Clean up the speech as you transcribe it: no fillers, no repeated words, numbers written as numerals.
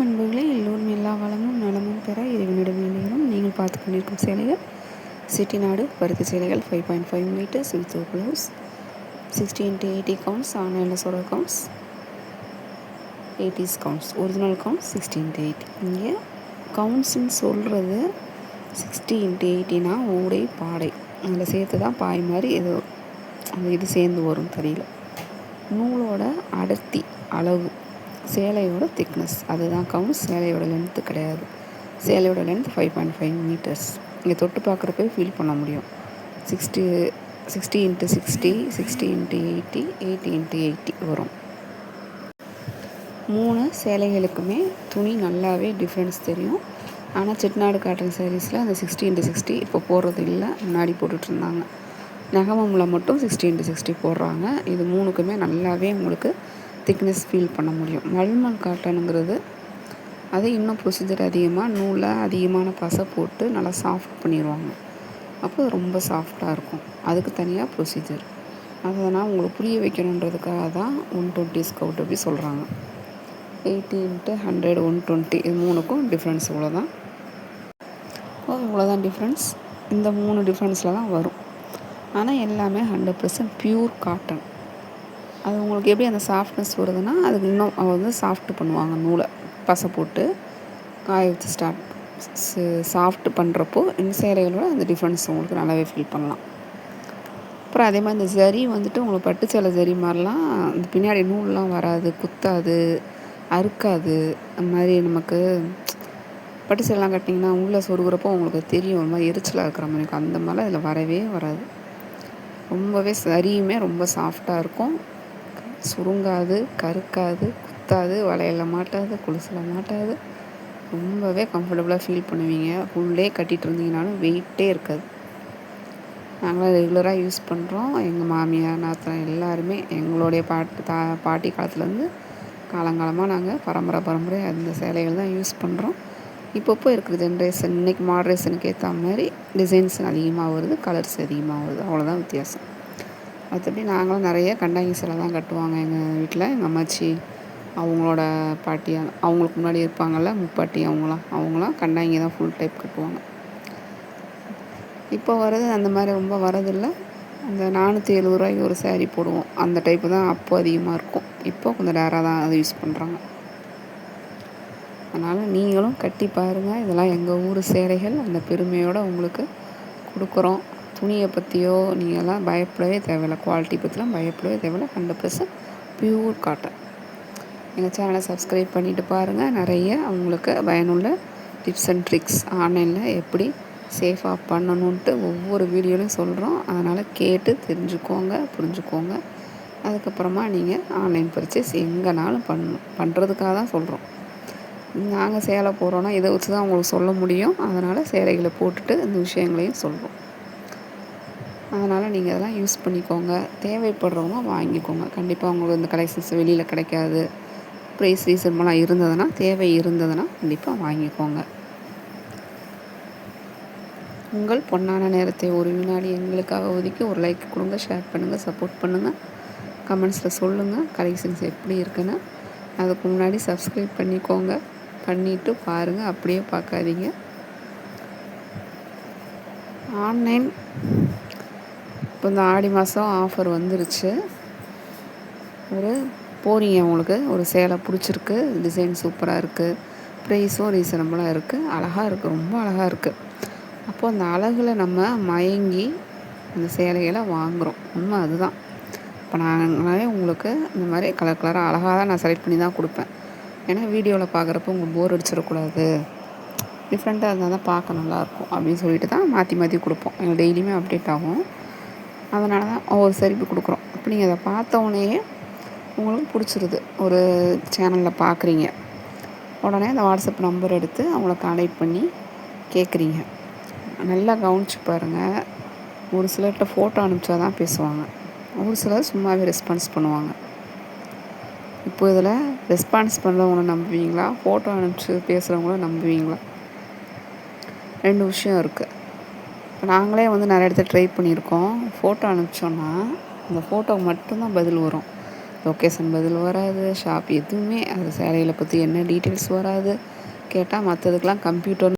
நண்பர்களே, எல்லோரும் எல்லா வளமும் நலமும் பெற இறைவனிடம் வேண்டுகிறோம். நீங்கள் பார்த்து கொண்டிருக்கும் சேலைகள் செட்டிநாடு பருத்தி சேலைகள் 5.5 metres with blouse 60x80 counts. ஆன்லைனில் சொல்கிற counts 80s counts, original counts 60x80. இங்கே கவுண்ட்ஸ்ன்னு சொல்கிறது 60x80னா ஊடை பாடை அதில் சேர்த்து தான் பாய் மாதிரி ஏதோ அந்த இது சேர்ந்து வரும் தெரியல. நூலோட அடர்த்தி அளவு, சேலையோட திக்னஸ் அதுதான் கவுண்ட்ஸ். சேலையோட லென்த்து கிடையாது. சேலையோட லென்த் 5.5 மீட்டர்ஸ். இங்கே தொட்டு பார்க்குறப்ப ஃபீல் பண்ண முடியும். 60x60, 60x80, 80x80 வரும். 3 சேலைகளுக்குமே துணி நல்லாவே டிஃப்ரென்ஸ் தெரியும். ஆனால் செட்டிநாடு காட்டன் சாரீஸில் அந்த 60x60 இப்போ போடுறது இல்லை, முன்னாடி போட்டுட்ருந்தாங்க. நெகமமில் மட்டும் 60x60 போடுறாங்க. இது 3க்குமே நல்லாவே உங்களுக்கு திக்னஸ் ஃபீல் பண்ண முடியும். மல்மல் காட்டனுங்கிறது அது இன்னும் ப்ரொசீஜர் அதிகமாக, நூலில் அதிகமான பசை போட்டு நல்லா சாஃப்ட் பண்ணிடுவாங்க. அப்போ ரொம்ப சாஃப்டாக இருக்கும். அதுக்கு தனியாக ப்ரொசீஜர். அதை நான் உங்களுக்கு புரிய வைக்கணுன்றதுக்காக தான் 120 ஸ்கவுட் அப்படி சொல்கிறாங்க. 80x100 120 இது 3க்கும் டிஃப்ரென்ஸ் இவ்வளோதான். இவ்வளோதான் டிஃப்ரென்ஸ். இந்த 3 டிஃப்ரென்ஸில் தான் வரும். ஆனால் எல்லாமே 100% ப்யூர் காட்டன். அது உங்களுக்கு எப்படி அந்த சாஃப்ட்னஸ் வருதுன்னா, அதுக்கு இன்னும் சாஃப்ட் பண்ணுவாங்க. நூலை பசை போட்டு காய வச்சு சாஃப்ட் பண்ணுறப்போ இந்த சேலைகளோட அந்த டிஃப்ரென்ஸ் உங்களுக்கு நல்லாவே ஃபீல் பண்ணலாம். அப்புறம் அதே மாதிரி இந்த ஜரி உங்களுக்கு பட்டு சேலை ஜரி மாதிரிலாம் இந்த பின்னாடி நூல்லாம் வராது, குத்தாது, அறுக்காது. அந்த மாதிரி நமக்கு பட்டு சேலைலாம் கட்டிங்கன்னா உள்ளே சொருகிறப்போ உங்களுக்கு தெரியும் ஒரு மாதிரி எரிச்சலாக இருக்கிற மாதிரி இருக்கும். அந்த மாதிரிலாம் இதில் வரவே வராது. ரொம்பவே சரியுமே ரொம்ப சாஃப்டாக இருக்கும். சுருங்காது, கருக்காது, குத்தாது, வளையலில் மாட்டாது, கொலுசில் மாட்டாது. ரொம்பவே கம்ஃபர்டபுளாக ஃபீல் பண்ணுவீங்க. ஃபுல்லே கட்டிகிட்டு இருந்தீங்கனாலும் வெயிட்டே இருக்காது. நாங்களாம் ரெகுலராக யூஸ் பண்ணுறோம். எங்கள் மாமியார், நாத்தனார் எல்லாருமே எங்களுடைய பாட்டி காலத்துலேருந்து காலங்காலமாக நாங்கள் பரம்பரையாக அந்த சேலைகள் தான் யூஸ் பண்ணுறோம். இப்போப்போ இருக்கிற ஜென்ரேஷன் இன்றைக்கி மாட்ரேஷனுக்கு ஏற்ற மாதிரி டிசைன்ஸ் அதிகமாக வருது, கலர்ஸ் அதிகமாக வருது. அவ்வளோதான் வித்தியாசம். மற்றபடி நாங்களும் நிறைய கண்டாங்கி சேலை தான் கட்டுவாங்க. எங்கள் வீட்டில் எங்கள் அம்மாச்சி அவங்களோட பாட்டி அவங்களுக்கு முன்னாடி இருப்பாங்கள்ல முப்பாட்டி அவங்களாம் கண்டாங்கி தான் ஃபுல் டைப் கட்டுவாங்க. இப்போ வர்றது அந்த மாதிரி ரொம்ப வரதில்லை. அந்த 470 ஒரு சேரீ போடுவோம். அந்த டைப்பு தான் அப்போ அதிகமாக இருக்கும். இப்போ கொஞ்சம் ரேராக தான் அதை யூஸ் பண்ணுறாங்க. அதனால் நீங்களும் கட்டி பாருங்கள். இதெல்லாம் எங்கள் ஊர் சேலைகள். அந்த பெருமையோடு உங்களுக்கு கொடுக்குறோம். துணியை பற்றியோ நீங்கள்லாம் பயப்படவே தேவையில்லை. குவாலிட்டி பற்றிலாம் பயப்படவே தேவையில்லை. 100% ப்யூர் காட்டன். எங்கள் சேனலை சப்ஸ்கிரைப் பண்ணிவிட்டு பாருங்கள். நிறைய அவங்களுக்கு பயனுள்ள டிப்ஸ் அண்ட் ட்ரிக்ஸ் ஆன்லைனில் எப்படி சேஃபாக பண்ணணுன்ட்டு ஒவ்வொரு வீடியோலையும் சொல்கிறோம். அதனால் கேட்டு தெரிஞ்சுக்கோங்க, புரிஞ்சுக்கோங்க. அதுக்கப்புறமா நீங்கள் ஆன்லைன் பர்ச்சேஸ் எங்கேனாலும் பண்ணுறதுக்காக தான் சொல்கிறோம். நாங்கள் சேலை போடுறோன்னா இதை வச்சு தான் உங்களுக்கு சொல்ல முடியும். அதனால் சேலைகளை போட்டுட்டு இந்த விஷயங்களையும் சொல்கிறோம். அதனால் நீங்கள் அதெல்லாம் யூஸ் பண்ணிக்கோங்க. தேவைப்படுறவங்க வாங்கிக்கோங்க. கண்டிப்பாக உங்களுக்கு இந்த கலெக்ஷன்ஸ் வெளியில் கிடைக்காது. ப்ரைஸ் ரீசனபுளாக இருந்ததுன்னா, தேவை இருந்ததுன்னா கண்டிப்பாக வாங்கிக்கோங்க. உங்கள் பொன்னான நேரத்தை ஒரு வினாடி எங்களுக்காக ஒதுக்கி ஒரு லைக் கொடுங்க, ஷேர் பண்ணுங்கள், சப்போர்ட் பண்ணுங்கள். கமெண்ட்ஸில் சொல்லுங்கள் கலெக்ஷன்ஸ் எப்படி இருக்குன்னு. அதுக்கு முன்னாடி சப்ஸ்கிரைப் பண்ணிக்கோங்க. பண்ணிவிட்டு பாருங்கள், அப்படியே பார்க்காதீங்க. ஆன்லைன் இப்போ இந்த ஆடி மாதம் ஆஃபர் வந்துருச்சு. போகிறீங்க, உங்களுக்கு ஒரு சேலை பிடிச்சிருக்கு, டிசைன் சூப்பராக இருக்குது, ப்ரைஸும் ரீசனபுளாக இருக்குது, அழகாக இருக்குது, ரொம்ப அழகாக இருக்குது. அப்போது அந்த அழகில் நம்ம மயங்கி அந்த சேலைகளை வாங்குகிறோம். உண்மை அதுதான். இப்போ நாங்களே உங்களுக்கு இந்த மாதிரி கலர் கலராக அழகாக தான் நான் செலக்ட் பண்ணி தான் கொடுப்பேன். ஏன்னா வீடியோவில் பார்க்குறப்ப உங்களுக்கு போர் அடிச்சிடக்கூடாது, டிஃப்ரெண்ட்டாக இருந்தால் தான் பார்க்க நல்லாயிருக்கும் அப்படின்னு சொல்லிட்டு தான் மாற்றி கொடுப்போம். எங்களுக்கு டெய்லியுமே அப்டேட் ஆகும். அதனால தான் ஒவ்வொரு சரிப்பு கொடுக்குறோம். இப்போ நீங்கள் அதை பார்த்தோன்னே உங்களுக்கு பிடிச்சிருது. ஒரு சேனலில் பார்க்குறீங்க, உடனே அந்த வாட்ஸ்அப் நம்பர் எடுத்து அவங்கள கான்டாக்ட் பண்ணி கேட்குறீங்க. நல்லா கவனிச்சு பாருங்கள். ஒரு சிலர்கிட்ட ஃபோட்டோ அனுப்பிச்சா தான் பேசுவாங்க, ஒரு சிலர் சும்மாவே ரெஸ்பான்ஸ் பண்ணுவாங்க. இப்போ இதில் ரெஸ்பான்ஸ் பண்ணுறவங்கள நம்புவீங்களா, ஃபோட்டோ அனுப்பிச்சு பேசுகிறவங்கள நம்புவீங்களா? 2 விஷயம் இருக்குது. இப்போ நாங்களே நிறைய இடத்துல ட்ரை பண்ணியிருக்கோம். ஃபோட்டோ அனுப்பிச்சோன்னா அந்த ஃபோட்டோவுக்கு மட்டும்தான் பதில் வரும். லொக்கேஷன் பதில் வராது, ஷாப் எதுவுமே அது சேலையில் பற்றி என்ன டீட்டெயில்ஸ் வராது. கேட்டால் மற்றதுக்கெலாம் கம்ப்யூட்டர்